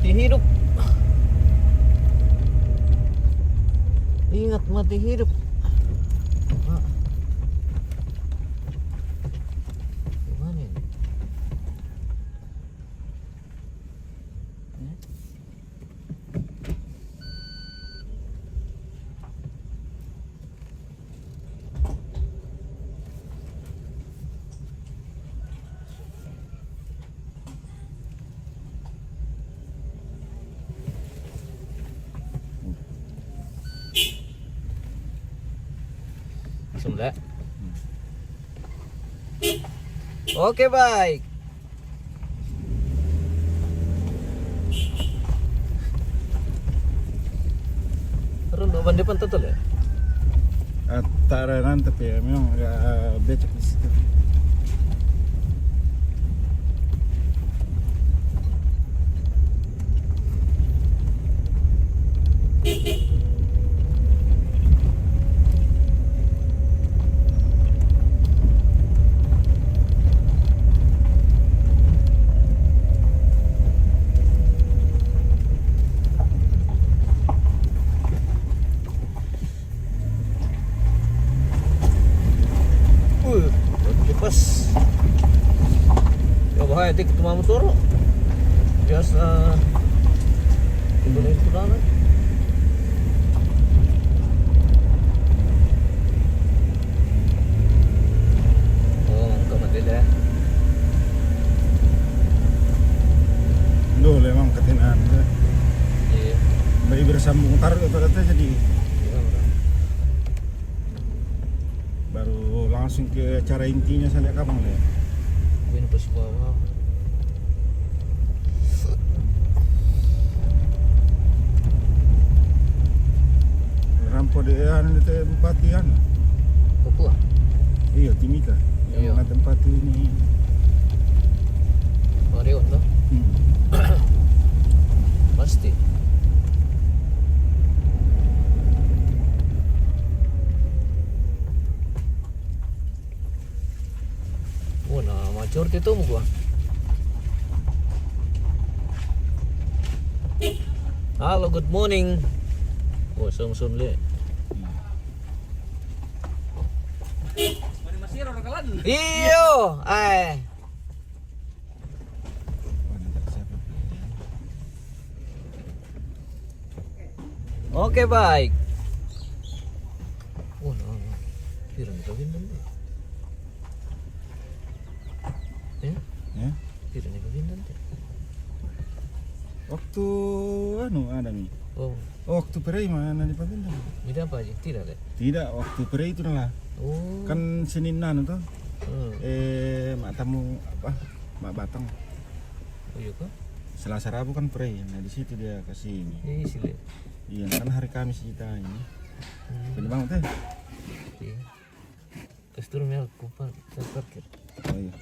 mati hidup. Ingat mati hidup. Gimana ini? Sudah. Oke, baik. Rondo ban depan total ya? Taranan tapi ya memang agak becek di situ. Pas ya bahaya tik ketemu motor biasa itu sana. Oh enggak mati deh. Dulu memang ketinaan. Iya. Bayi bersambung taruh kata jadi baru langsung ke acara intinya saya lihat kapan ya. Ini pas bawah. Rampo de anu itu bupati anu. Papua. Iya, Timika. Iya. Yang tempat ini. Marion tuh. Pasti. Oh, nah macur itu gua. Halo, good morning. Oh, sum le. Iyo, ay. Oke, baik. Oh, no. Pirang kawin dan deh. Ya. Pirang kawin dan deh. Waktu anu ada nih. Oh, Waktu peri mana di Pabindan? ini apa aja? Tidak deh. Tidak, waktu peri itu lah. Oh. Kan Senin anu tuh. Mak tamu apa? Mak Batang. Oh iya kok? Selasa Rabu kan peri. Nah, di situ dia kasih ini. Isi le. Iya, kan hari Kamis kita ini. Pilih banget teh. Iya. Terus turun ya, kupar, parkir. Oh iya.